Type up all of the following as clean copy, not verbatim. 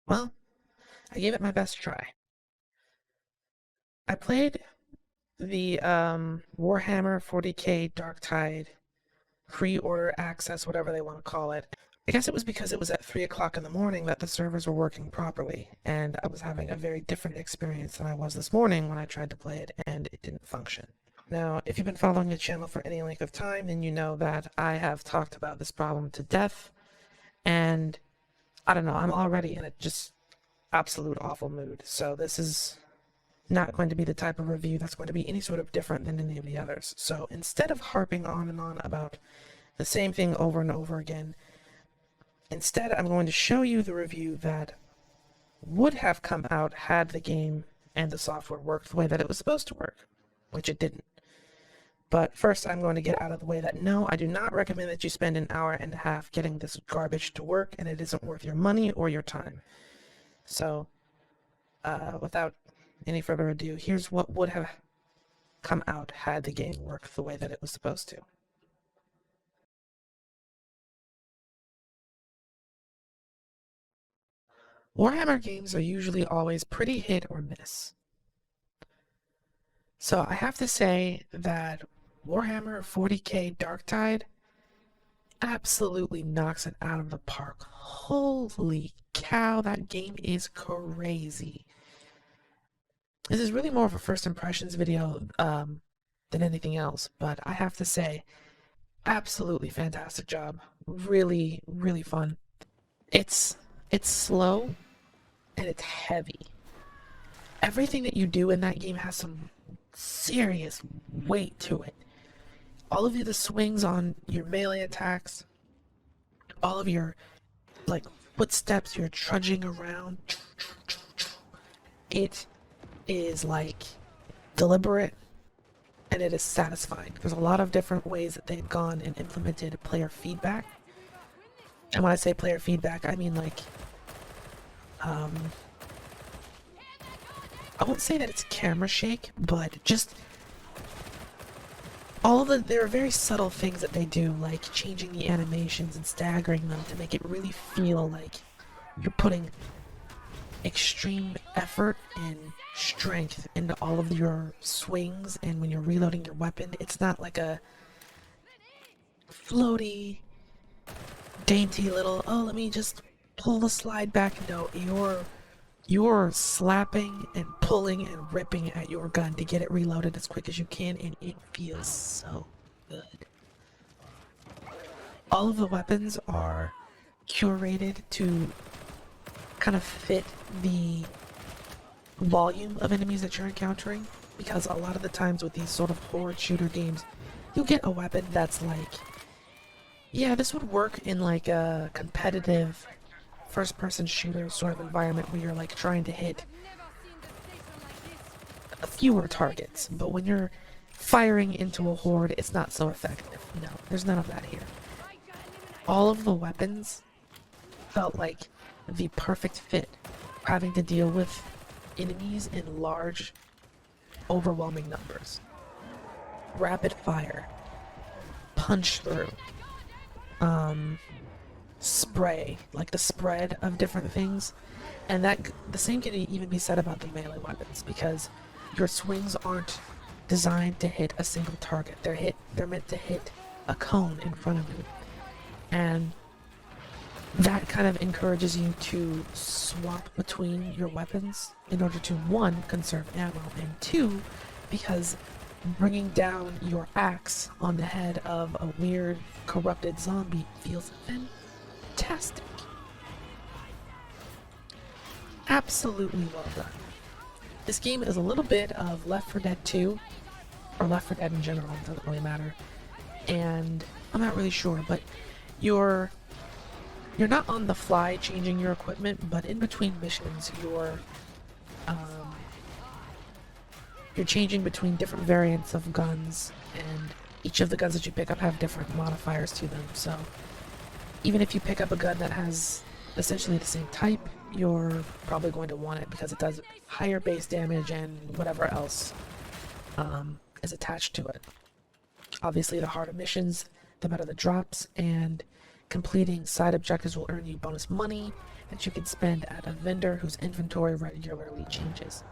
Well, I gave it my best try. I played the Warhammer 40K Dark Tide pre-order access, whatever they want to call it. I guess it was because it was at 3 o'clock in the morning that the servers were working properly, and I was having a very different experience than I was this morning when I tried to play it and it didn't function. Now, if you've been following the channel for any length of time, then you know that I have talked about this problem to death, and I don't know, I'm already in a just absolute awful mood. So this is not going to be the type of review that's going to be any sort of different than any of the others. So instead of harping on and on about the same thing over and over again, instead I'm going to show you the review that would have come out had the game and the software worked the way that it was supposed to work, which it didn't. But first, I'm going to get out of the way that no, I do not recommend that you spend an hour and a half getting this garbage to work, and it isn't worth your money or your time. So, without any further ado, here's what would have come out had the game worked the way that it was supposed to. Warhammer games are usually always pretty hit or miss. So I have to say that Warhammer 40K Darktide absolutely knocks it out of the park. Holy cow, that game is crazy. This is really more of a first impressions video than anything else, but I have to say, absolutely fantastic job. Really, really fun. It's slow and it's heavy. Everything that you do in that game has some serious weight to it. All of the swings on your melee attacks, all of your like footsteps, you're trudging around. It is like deliberate and it is satisfying. There's a lot of different ways that they've gone and implemented player feedback. And when I say player feedback, I mean like I won't say that it's camera shake, but just there are very subtle things that they do, like changing the animations and staggering them to make it really feel like you're putting extreme effort and strength into all of your swings, and when you're reloading your weapon, it's not like a floaty, dainty little, oh, let me just pull the slide back. No, you're slapping and pulling and ripping at your gun to get it reloaded as quick as you can, and it feels so good. All of the weapons are curated to kind of fit the volume of enemies that you're encountering, because a lot of the times with these sort of horde shooter games, you'll get a weapon that's like, yeah, this would work in like a competitive first-person shooter sort of environment where you're like trying to hit fewer targets, but when you're firing into a horde, it's not so effective. No, there's none of that here. All of the weapons felt like the perfect fit, having to deal with enemies in large, overwhelming numbers. Rapid fire, punch through, spray, like the spread of different things. And that the same can even be said about the melee weapons, because your swings aren't designed to hit a single target. They're meant to hit a cone in front of you. And that kind of encourages you to swap between your weapons in order to, one, conserve ammo, and two, because bringing down your axe on the head of a weird, corrupted zombie feels fantastic. Absolutely well done. This game is a little bit of Left 4 Dead 2, or Left 4 Dead in general, it doesn't really matter. And I'm not really sure, but you're not on the fly changing your equipment, but in between missions, you're changing between different variants of guns, and each of the guns that you pick up have different modifiers to them. So even if you pick up a gun that has essentially the same type, you're probably going to want it because it does higher base damage and whatever else is attached to it. Obviously, the harder missions, the better the drops, and completing side objectives will earn you bonus money, that you can spend at a vendor whose inventory regularly changes.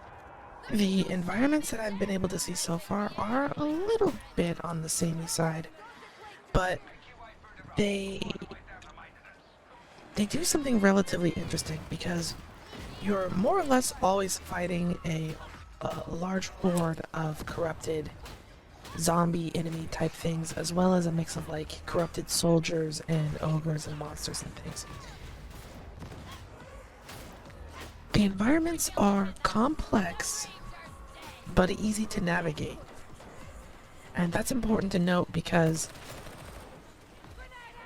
The environments that I've been able to see so far are a little bit on the samey side, but they they do something relatively interesting because you're more or less always fighting a large horde of corrupted zombie enemy type things, as well as a mix of like corrupted soldiers and ogres and monsters and things. The environments are complex but easy to navigate, and that's important to note because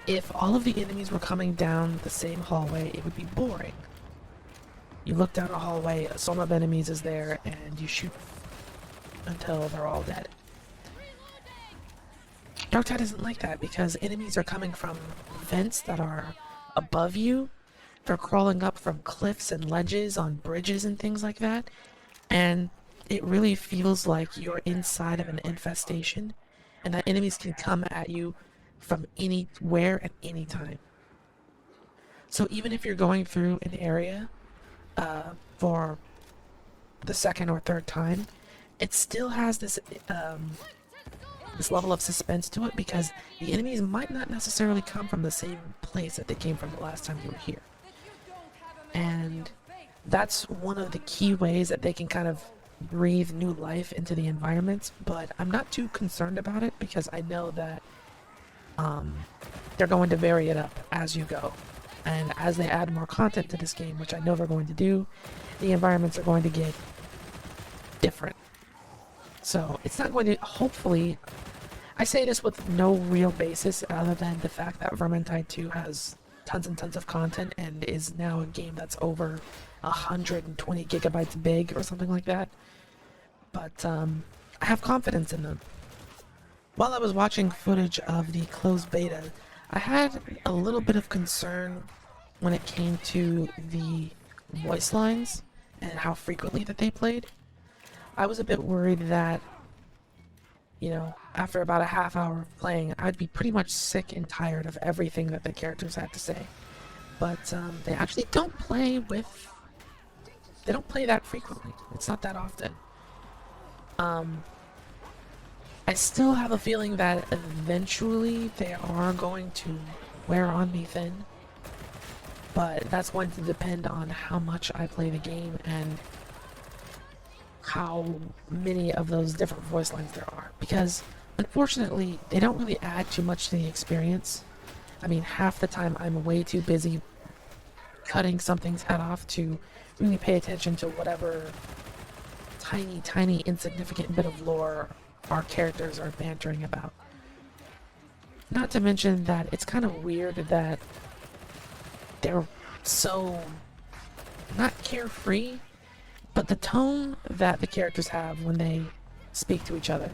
if all of the enemies were coming down the same hallway, it would be boring. You look down a hallway, a swarm of enemies is there, and you shoot until they're all dead. Darktide isn't like that because enemies are coming from vents that are above you. They're crawling up from cliffs and ledges on bridges and things like that. And it really feels like you're inside of an infestation and that enemies can come at you from anywhere at any time. So even if you're going through an area for the second or third time, it still has this level of suspense to it because the enemies might not necessarily come from the same place that they came from the last time you were here. And that's one of the key ways that they can kind of breathe new life into the environments, but I'm not too concerned about it because I know that they're going to vary it up as you go. And as they add more content to this game, which I know they're going to do, the environments are going to get different. So it's not going to, hopefully, I say this with no real basis other than the fact that Vermintide 2 has tons and tons of content and is now a game that's over 120 gigabytes big or something like that. But I have confidence in them. While I was watching footage of the closed beta, I had a little bit of concern when it came to the voice lines and how frequently that they played. I was a bit worried that, you know, after about a half hour of playing, I'd be pretty much sick and tired of everything that the characters had to say. But they actually don't play that frequently. It's not that often. I still have a feeling that eventually they are going to wear on me thin. But that's going to depend on how much I play the game and how many of those different voice lines there are. Because, unfortunately, they don't really add too much to the experience. I mean, half the time I'm way too busy cutting something's head off to really pay attention to whatever tiny, insignificant bit of lore our characters are bantering about. Not to mention that it's kind of weird that they're so not carefree, but the tone that the characters have when they speak to each other,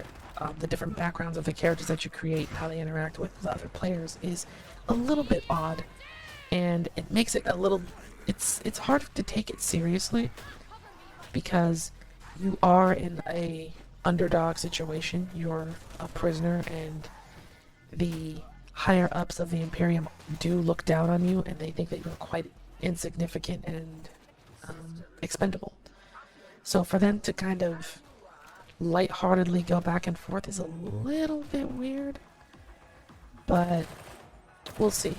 the different backgrounds of the characters that you create, how they interact with the other players is a little bit odd, and it makes it a little, it's hard to take it seriously because you are in a underdog situation. You're a prisoner and the higher ups of the Imperium do look down on you and they think that you're quite insignificant and expendable. So for them to kind of lightheartedly go back and forth is a little bit weird, but we'll see.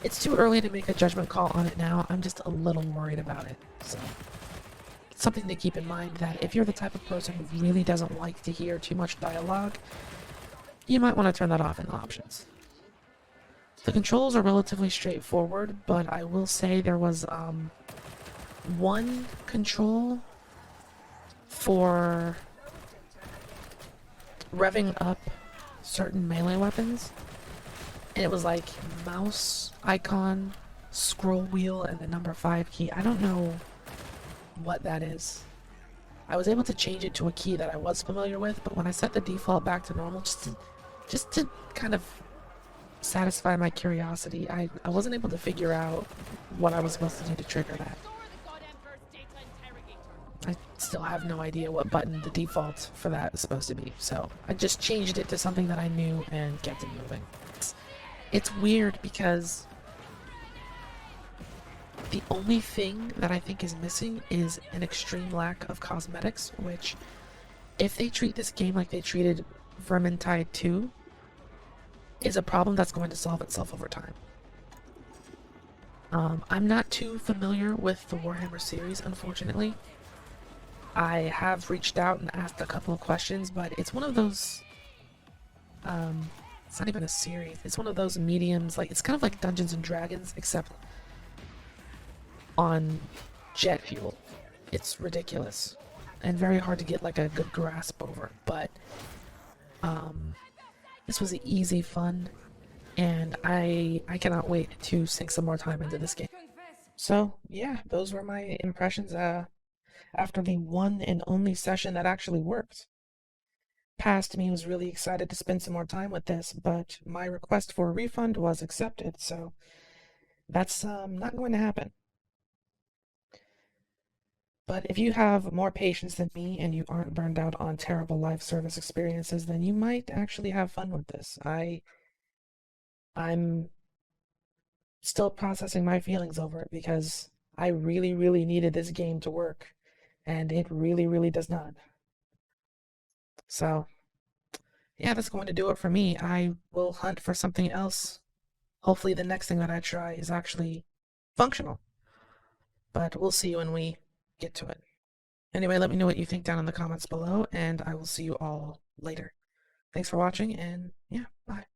It's too early to make a judgment call on it now. I'm just a little worried about it. So it's something to keep in mind that if you're the type of person who really doesn't like to hear too much dialogue, you might want to turn that off in options. The controls are relatively straightforward, but I will say there was one control for revving up certain melee weapons, and it was like mouse icon, scroll wheel, and the number 5 key. I don't know what that is. I was able to change it to a key that I was familiar with, but when I set the default back to normal, just to kind of satisfy my curiosity, I wasn't able to figure out what I was supposed to do to trigger that. I still have no idea what button the default for that is supposed to be, so I just changed it to something that I knew and kept it moving. It's weird because The only thing that I think is missing is an extreme lack of cosmetics, which, if they treat this game like they treated Vermintide 2, is a problem that's going to solve itself over time. I'm not too familiar with the Warhammer series, unfortunately. I have reached out and asked a couple of questions, but it's one of those. It's not even a series. It's one of those mediums, like it's kind of like Dungeons and Dragons, except on jet fuel. It's ridiculous and very hard to get like a good grasp over. But this was easy fun, and I cannot wait to sink some more time into this game. So yeah, those were my impressions after the one and only session that actually worked. Past me was really excited to spend some more time with this, but my request for a refund was accepted, so that's not going to happen. But if you have more patience than me and you aren't burned out on terrible live service experiences, then you might actually have fun with this. I'm still processing my feelings over it because I really, really needed this game to work, and it really, really does not. So, yeah, that's going to do it for me. I will hunt for something else. Hopefully, the next thing that I try is actually functional. But we'll see when we get to it. Anyway, let me know what you think down in the comments below, and I will see you all later. Thanks for watching, and yeah, bye.